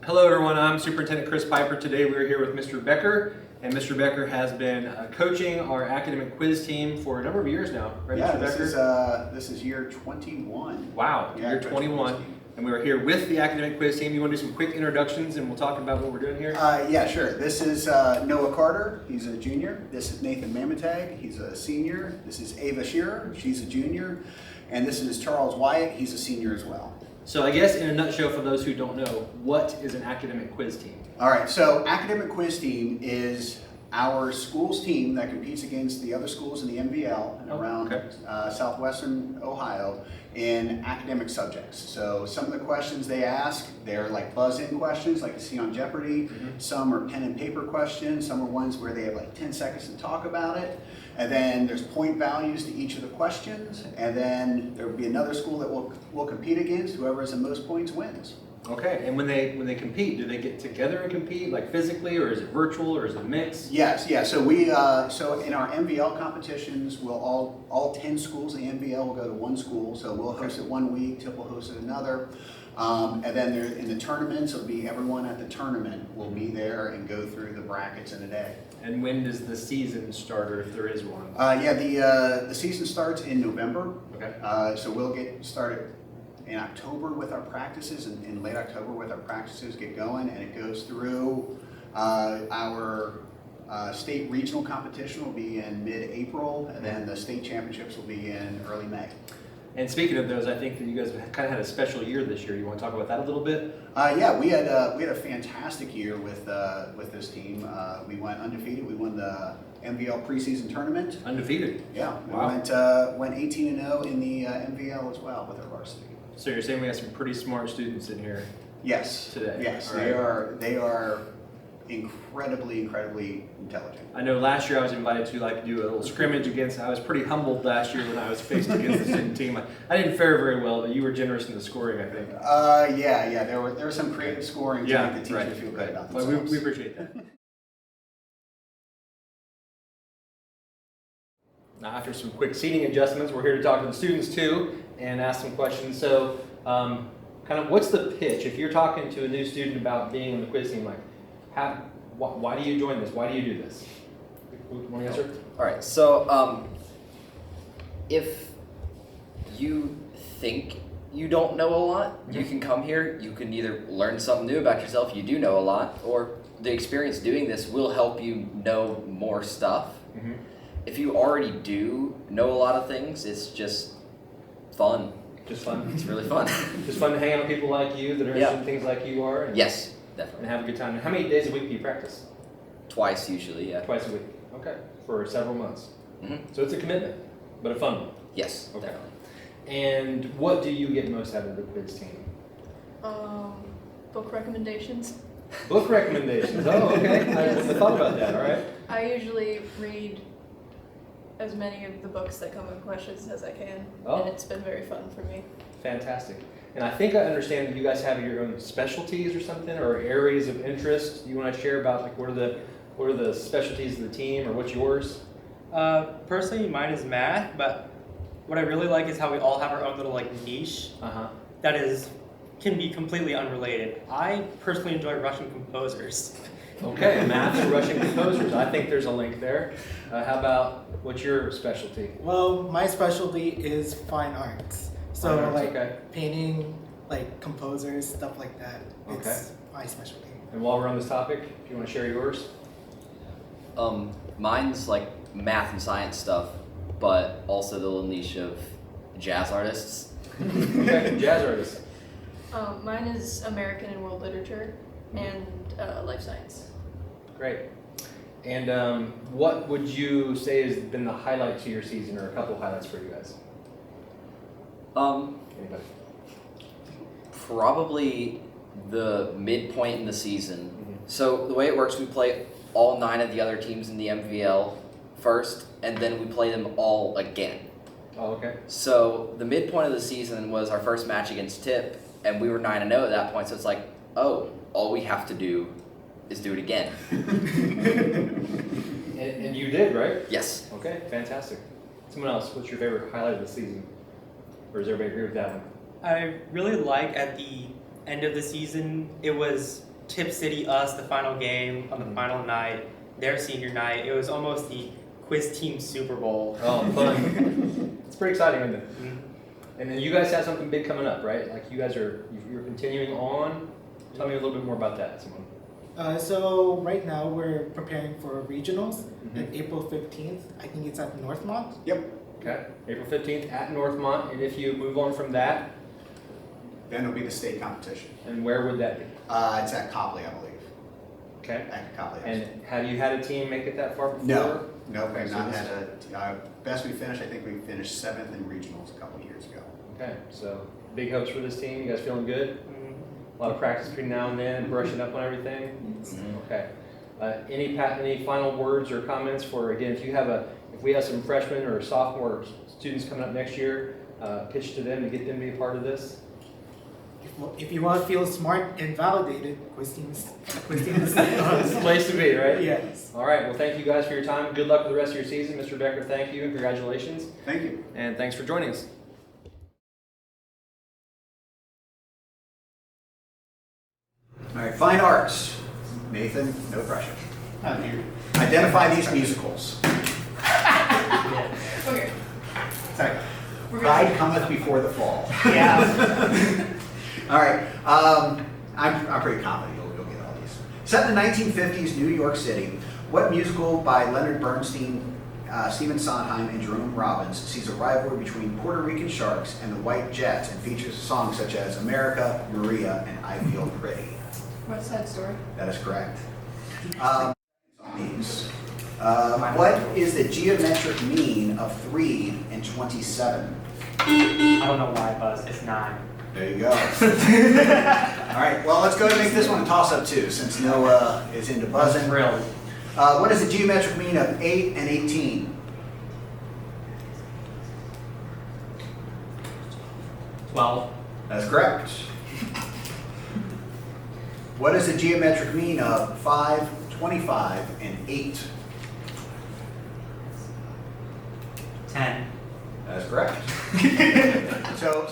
Hello everyone, I'm Superintendent Chris Piper. Today we're here with Mr. Becker, and Mr. Becker has been coaching our academic quiz team for a number of years now, right, Yeah, Mr. Becker? this is year 21. Wow, Yeah, year 21, and we are here with the academic quiz team. You want to do some quick introductions and we'll talk about what we're doing here? Yeah, sure. This is Noah Carter. He's a junior. This is Nathan Mamatag. He's a senior. This is Ava Shearer. She's a junior. And this is Charles Wyatt. He's a senior as well. So I guess in a nutshell, for those who don't know, what is an academic quiz team? All right, so academic quiz team is our school's team that competes against the other schools in the MVL and around southwestern Ohio in academic subjects. So some of the questions they ask, they're like buzz-in questions like you see on Jeopardy. Some are pen and paper questions. Some are ones where they have like 10 seconds to talk about it. And then there's point values to each of the questions. And then there will be another school that we'll compete against. Whoever has the most points wins. Okay, and when they compete, do they get together and compete, like physically, or is it virtual, or is it mixed? Yes, yeah. So we so in our MVL competitions, we'll all 10 schools in the MVL will go to one school. So we'll host it one week, Tip will host it another, and then there, in the tournaments, it'll be everyone at the tournament will be there and go through the brackets in a day. And when does the season start, or if there is one? Yeah, the season starts in November. Okay. So we'll get started in October with our practices, and in late October with our practices get going, and it goes through our state regional competition will be in mid-April, and then the state championships will be in early May. And speaking of those, I think that you guys have kind of had a special year this year. You want to talk about that a little bit? Yeah, we had a fantastic year with this team. We went undefeated. We won the MVL preseason tournament. Undefeated? Yeah, we wow. went 18-0 in the MVL as well with our varsity. So you're saying we have some pretty smart students in here? Yes. Today? Yes, All right. they are incredibly intelligent. I know last year I was invited to do a little scrimmage against. I was pretty humbled last year when I was faced against the student team. I didn't fare very well, but you were generous in the scoring, I think. Yeah. There was some creative scoring to make the teachers feel good about well, themselves. we appreciate that. Now, after some quick seating adjustments, we're here to talk to the students too and ask some questions. So, kind of, what's the pitch if you're talking to a new student about being on the quiz team? Like, why do you join this? Why do you do this? Want to answer? All right. So, if you think you don't know a lot, you can come here. You can either learn something new about yourself. You do know a lot, or the experience doing this will help you know more stuff. Mm-hmm. If you already do know a lot of things, it's just fun. Just fun. It's really fun. Just fun to hang out with people like you that are interested in things like you are. And, Yes, and definitely. have a good time. How many days a week do you practice? Twice usually, yeah. Twice a week. Okay. For several months. Mm-hmm. So it's a commitment, but a fun one. Yes, Okay. definitely. And what do you get most out of the quiz team? Book recommendations. Book recommendations. Oh, okay. I wouldn't have thought about that. All right. I usually read as many of the books that come in questions as I can, Oh. and it's been very fun for me. Fantastic. And I think I understand that you guys have your own specialties or something, or areas of interest. You want to share about what are the specialties of the team, or what's yours? Personally, mine is math, but what I really like is how we all have our own little niche that can be completely unrelated. I personally enjoy Russian composers. Okay, math and Russian composers. I think there's a link there. How about what's your specialty? Well, my specialty is fine arts. So Fine arts, okay. painting, composers, stuff like that. It's my specialty. And while we're on this topic, if you want to share yours. Mine's math and science stuff, but also the little niche of jazz artists. Okay, jazz artists. Mine is American and world literature and life science. Great. And what would you say has been the highlight to your season, or a couple highlights for you guys? Anybody? Probably the midpoint in the season. So the way it works, we play all 9 of the other teams in the MVL first, and then we play them all again. Oh, okay. So the midpoint of the season was our first match against Tip, and we were 9-0 at that point. So it's all we have to do is do it again. And you did, right? Yes. Okay, fantastic. Someone else, what's your favorite highlight of the season? Or does everybody agree with that one? I really like at the end of the season, it was Tip City, us, the final game on the final night, their senior night. It was almost the quiz team Super Bowl. Oh, fun. It's pretty exciting, isn't it? Mhm. And then you guys have something big coming up, right? Like you're continuing on. Tell me a little bit more about that, Simone. So right now we're preparing for regionals Mhm. on April 15th. I think it's at Northmont. Yep. Okay, April 15th at Northmont, and if you move on from that, Then it'll be the state competition. and where would that be? It's at Copley, I believe. Okay, At Copley. and have you had a team make it that far before? No, no, Okay, we've so not this- had best we finished, I think we finished 7th in regionals a couple years ago. Okay, so big hopes for this team. You guys feeling good? Mhm. A lot of practice between now and then, brushing up on everything. Okay. Any final words or comments for, again, if we have some freshmen or sophomore students coming up next year, pitch to them to get them to be a part of this? If you want to feel smart and validated, quiz team is It's the place to be, right? Yes. All right, well, thank you guys for your time. Good luck with the rest of your season. Mr. Decker, thank you and congratulations. Thank you. And thanks for joining us. All right, fine arts. Nathan, no pressure. Identify these musicals. Okay. Sorry. We're Pride good. cometh before the fall. Yeah. All right, I'm pretty confident you'll get all these. Set in the 1950s New York City, what musical by Leonard Bernstein, Stephen Sondheim, and Jerome Robbins sees a rivalry between Puerto Rican Sharks and the White Jets and features songs such as America, Maria, and I Feel Pretty? West Side Story. That is correct. These. What is the geometric mean of 3 and 27? I don't know why, Buzz. It's 9. There you go. All right, well, let's go ahead and make this one a toss-up too, since Noah is into buzzing. Thrilled. What is the geometric mean of 8 and 18? 12. That's correct. What is the geometric mean of 5, 25, and 8? 10. That is correct. So